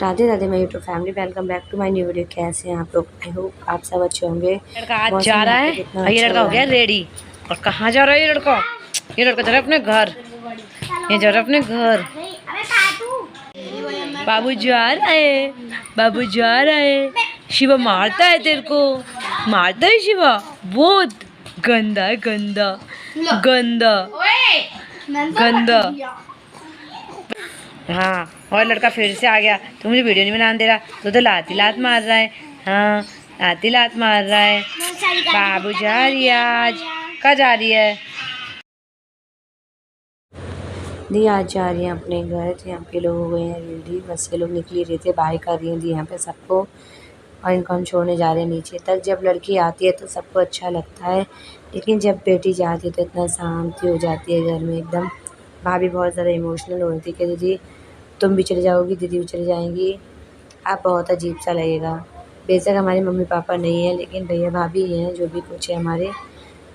राधे राधे मैं YouTube family, welcome back to my new video. कैसे हैं आप लोग? आई होप आप सब अच्छे होंगे। लड़का आज जा मौसम रहा यहाँ पे है कितना और ये अच्छा लड़का हो हो रहा गया है। रेडी। और कहाँ जा रहा है ये लड़का? ये लड़का जा रहा है अपने घर। ये जा रहा है अपने घर। बाबू जा रहा है, बाबू जा रहा है। शिवा मारता है तेरे को, मारता है शिवा। बहुत गंदा है, गंदा गंदा गंदा। हाँ, और लड़का फिर से आ गया। तो मुझे वीडियो नहीं बनाने दे रहा, तो लात ही लात मार रहा है। हाँ, लात ही लात मार रहा है। बाबू जा रही है आज। कहाँ जा रही है? दी आज जा रही हैं अपने घर। तो यहाँ पे लोग हो गए हैं रेडी, बस ये लोग निकली रहे थे, बाय कर रही हैं दी यहाँ पे सबको। और इनको हम छोड़ने जा रहे हैं नीचे तक। जब लड़की आती है तो सबको अच्छा लगता है, लेकिन जब बेटी जाती है तो इतना शांति हो जाती है घर में एकदम। भाभी बहुत ज़्यादा इमोशनल हो रही थी कि दीदी तुम भी चली जाओगी, दीदी भी चली जाएंगी, अब बहुत अजीब सा लगेगा। बेशक हमारे मम्मी पापा नहीं हैं, लेकिन भैया भाभी हैं, जो भी कुछ है हमारे,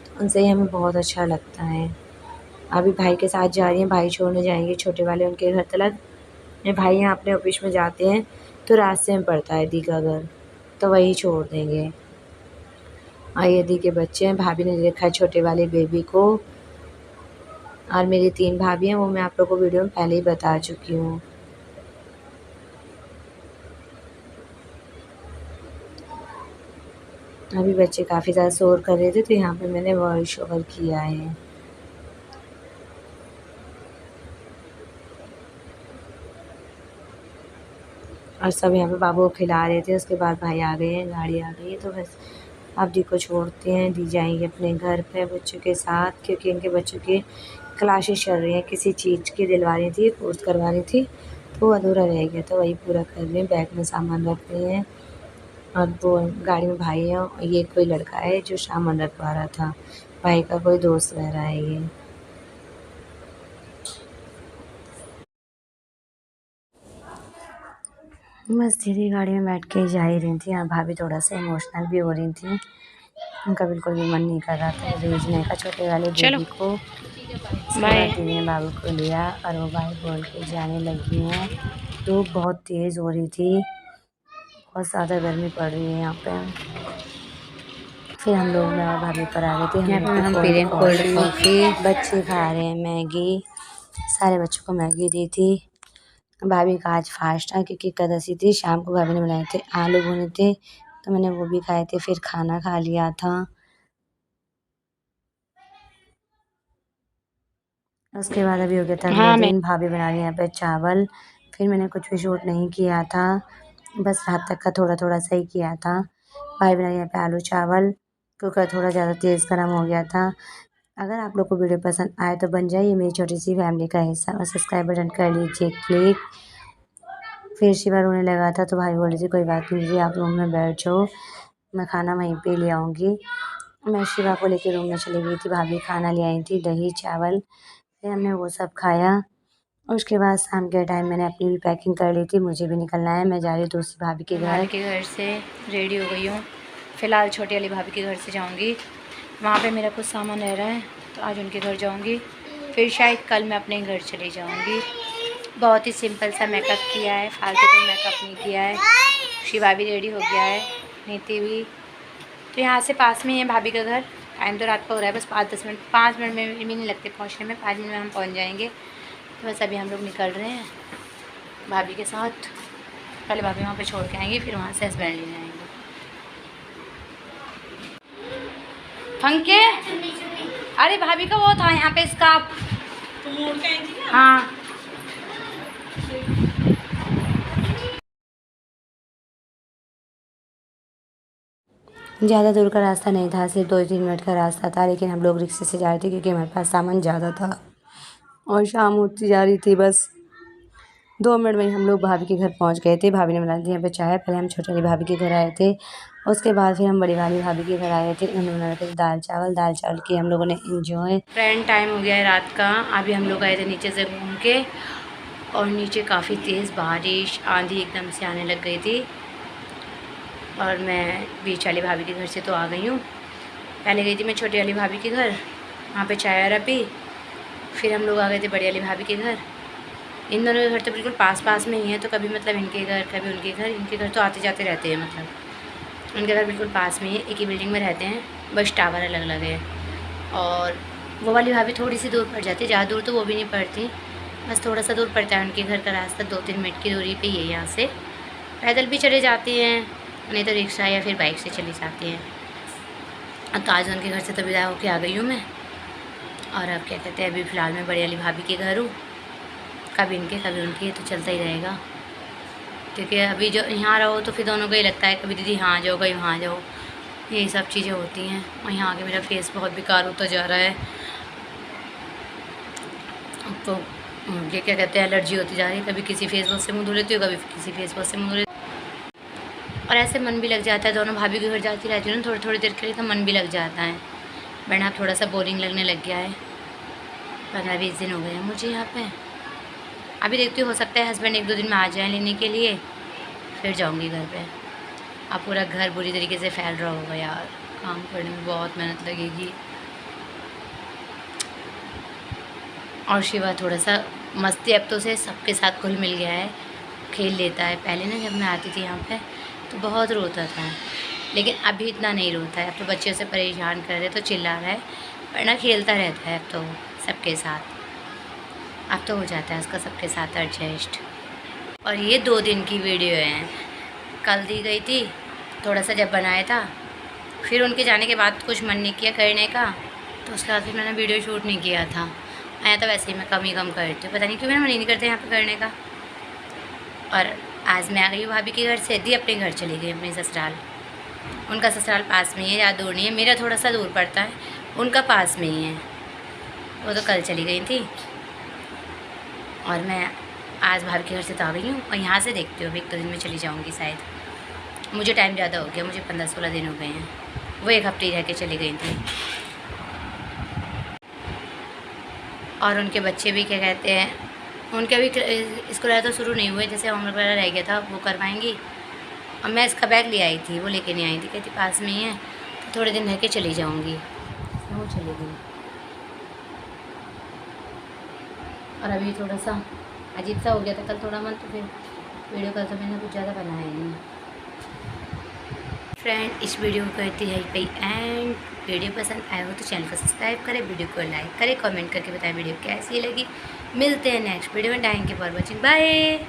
तो उनसे ही हमें बहुत अच्छा लगता है। अभी भाई के साथ जा रही हैं, भाई छोड़ने जाएंगे छोटे वाले उनके घर तलक। मेरे भाई यहाँ अपने ऑफिस में जाते हैं तो रास्ते में पड़ता है दी का घर, तो वही छोड़ देंगे। और ये दी के बच्चे हैं, भाभी ने देखा है छोटे वाले बेबी को। और मेरी 3 भाभी हैं, वो मैं आप लोग को वीडियो में पहले ही बता चुकी हूँ। अभी बच्चे काफ़ी ज़्यादा शोर कर रहे थे, तो यहाँ पे मैंने वॉइस ओवर किया है। और सब यहाँ पे बाबू को खिला रहे थे। उसके बाद भाई आ गए हैं, गाड़ी आ गई है, तो बस अब दी को छोड़ते हैं। दी जाएंगे अपने घर पे बच्चों के साथ, क्योंकि इनके बच्चों की क्लासेस चल रही हैं, किसी चीज़ की दिलवानी थी, कोर्स करवानी थी, तो वो अधूरा रह गया, तो वही पूरा कर रहे हैं। बैग में सामान रख रहे हैं। और वो गाड़ी में भाई है, और ये कोई लड़का है जो सामान रखवा रहा था, भाई का कोई दोस्त रह रहा है ये। बस दीदी गाड़ी में बैठ के जा ही रही थी, और भाभी थोड़ा सा इमोशनल भी हो रही थी। उनका बिल्कुल भी मन नहीं कर रहा था भेजने का छोटे वाले बेबी को। उसके बाद दीदी ने बाबू को लिया और वो बाय बोल के जाने लगी हैं। धूप बहुत तेज़ हो रही थी, बहुत ज़्यादा गर्मी पड़ रही है यहाँ पे। फिर हम लोग मैं और भाभी पर आ गए थे। हम पी रहे हैं कोल्ड कॉफ़ी, बच्चे खा रहे हैं मैगी। सारे बच्चों को मैगी दी थी। भाभी का आज फास्ट था क्योंकि एकादशी थी। शाम को भाभी ने बनाए थे आलू भुने थे, तो मैंने वो भी खाए थे, फिर खाना खा लिया था। उसके बाद अभी हो गया था अगले दिन। भाभी बना रही है यहाँ पे चावल। फिर मैंने कुछ भी शूट नहीं किया था, बस रात तक का थोड़ा थोड़ा सा ही किया था। भाई बना रही है यहाँ पे आलू चावल। कुकर थोड़ा ज़्यादा तेज़ गर्म हो गया था। अगर आप लोग को वीडियो पसंद आए तो बन जाइए मेरी छोटी सी फैमिली का हिस्सा, और सब्सक्राइब बटन कर लीजिए क्लिक। फिर शिवा रोने लगा था, तो भाई बोल रही थी कोई बात नहीं, आप रूम में बैठ जाओ, मैं खाना वहीं पे ले आऊँगी। मैं शिवा को लेकर रूम में चली गई थी। भाभी खाना ले आई थी, दही चावल, फिर हमने वो सब खाया। उसके बाद शाम के टाइम मैंने अपनी भी पैकिंग कर ली थी, मुझे भी निकलना है। मैं जा रही हूँ दूसरी भाभी के घर से रेडी हो गई हूँ। फ़िलहाल छोटी वाली भाभी के घर से जाऊँगी, वहाँ पे मेरा कुछ सामान रह रहा है, तो आज उनके घर जाऊँगी। फिर शायद कल मैं अपने घर चली जाऊँगी। बहुत ही सिंपल सा मेकअप किया है, फालतू कोई मेकअप नहीं किया है। शिवा भी रेडी हो गया है, नीति भी। तो यहाँ से पास में ही है भाभी का घर। टाइम तो रात का हो रहा है, बस 5 मिनट में भी नहीं लगते पहुँचने में, 5 मिनट में हम पहुँच जाएंगे। तो बस अभी हम लोग निकल रहे हैं भाभी के साथ। पहले भाभी वहाँ पे छोड़ के आएंगे, फिर वहाँ से हस्बैंड लेने आएंगे। फंके, अरे भाभी का वो था यहाँ पे स्कार्फ। हाँ, ज़्यादा दूर का रास्ता नहीं था, सिर्फ 2-3 मिनट का रास्ता था, लेकिन हम लोग रिक्शे से जा रहे थे क्योंकि हमारे पास सामान ज़्यादा था और शाम होती जा रही थी। बस 2 मिनट में ही हम लोग भाभी के घर पहुंच गए थे। भाभी ने बना दी यहाँ पे चाय। पहले हम छोटी वाली भाभी के घर आए थे, उसके बाद फिर हम बड़ी वाली भाभी के घर आए थे। उन्होंने बनाए थे दाल चावल की हम लोगों ने इंजॉय। फ्रेंड टाइम हो गया है रात का। अभी हम लोग आए थे नीचे से घूम के, और नीचे काफ़ी तेज़ बारिश आंधी एकदम से आने लग गई थी। और मैं बीच वाली भाभी के घर से तो आ गई हूँ। पहले गई थी मैं छोटी वाली भाभी के घर, वहाँ पे चाय वारा पी। फिर हम लोग आ गए थे बड़ी वाली भाभी के घर। इन दोनों के घर तो बिल्कुल पास पास में ही है, तो कभी मतलब इनके घर कभी उनके घर, इनके घर तो आते जाते रहते हैं, मतलब उनके घर बिल्कुल पास में ही है, एक ही बिल्डिंग में रहते हैं, बस टावर अलग अलग है। और वो वाली भाभी थोड़ी सी दूर पड़ जाती है, ज़्यादा दूर तो वो भी नहीं पड़ती, बस थोड़ा सा दूर पड़ता है उनके घर का रास्ता, 2-3 मिनट की दूरी पे ही है यहाँ से। पैदल भी चले जाती हैं, नहीं तो रिक्शा या फिर बाइक से चली जाती हैं। अब तो आज उनके घर से तो विदा होके आ गई हूँ मैं, और अब क्या कहते हैं, अभी फ़िलहाल मैं बड़ी वाली भाभी के घर हूँ, कभी इनके कभी उनके, तो चलता ही रहेगा। क्योंकि अभी जो यहाँ रहो तो फिर दोनों को ही लगता है कभी दीदी यहाँ जाओ, कभी वहाँ जाओ, यही सब चीज़ें होती हैं। और यहाँ आके मेरा फेस बहुत बेकार होता जा रहा है, तो ये क्या कहते हैं, एलर्जी होती जा रही है, कभी किसी फेस वॉश से मुँह धो लेती हूँ, कभी किसी फेस वॉश से मुँह धो लेती हूँ, और ऐसे मन भी लग जाता है। दोनों भाभी के घर जाती रहती हूँ ना थोड़ी थोड़ी देर के लिए, तो मन भी लग जाता है, वरना अब थोड़ा सा बोरिंग लगने लग गया है। 15-20 दिन हो गए हैं मुझे यहाँ पे। अभी देखती हूँ, हो सकता है हस्बैंड 1-2 दिन में आ जाए लेने के लिए, फिर जाऊँगी घर पे। अब पूरा घर बुरी तरीके से फैल रहा होगा यार, काम करने में बहुत मेहनत लगेगी। और शिवा थोड़ा सा मस्ती अब तो से सबके साथ घुल मिल गया है, खेल लेता है। पहले ना जब मैं आती थी यहाँ पे तो बहुत रोता था, लेकिन अभी इतना नहीं रोता है। अब तो बच्चे से परेशान कर रहे तो चिल्ला रहा है, वरना खेलता रहता है अब तो सबके साथ। अब तो हो जाता है उसका सबके साथ एडजस्ट। और ये 2 दिन की वीडियो है, कल दी गई थी, थोड़ा सा जब बनाया था, फिर उनके जाने के बाद कुछ मन नहीं किया करने का, तो उसके बाद फिर मैंने वीडियो शूट नहीं किया था। आया तो वैसे ही मैं कम करती हूँ, पता नहीं क्यों मेरा मन ही नहीं करता यहाँ पे करने का। और आज मैं आ गई हूँ भाभी के घर से, दी अपने घर चली गई, अपने ससुराल। उनका ससुराल पास में ही है, ज़्यादा दूर नहीं है, मेरा थोड़ा सा दूर पड़ता है, उनका पास में ही है। वो तो कल चली गई थी, और मैं आज भाभी के घर से तो आ गई हूँ, और यहाँ से देखती हूँ अभी 1-2 दिन में चली जाऊँगी शायद। मुझे टाइम ज़्यादा हो गया, मुझे 15-16 दिन हो गए हैं, वो 1 हफ्ते ही रह के चली गई थी। और उनके बच्चे भी क्या कहते हैं, उनके अभी स्कूल तो शुरू नहीं हुए, जैसे होमवर्क वगैरह रह गया था वो करवाएंगी। और मैं इसका बैग ले आई थी, वो लेके नहीं आई थी, कहती पास में ही है, तो थोड़े दिन रह के चली जाऊँगी, वो चली गई। और अभी थोड़ा सा अजीब सा हो गया था कल थोड़ा मन, तो फिर वीडियो कल तो मैंने कुछ ज़्यादा बनाया नहीं। फ्रेंड, इस वीडियो को करती है पे एंड। वीडियो पसंद आया हो तो चैनल को सब्सक्राइब करें, वीडियो को लाइक करें, कमेंट करके बताएं वीडियो कैसी लगी। मिलते हैं नेक्स्ट वीडियो में। Thank you for watching, bye.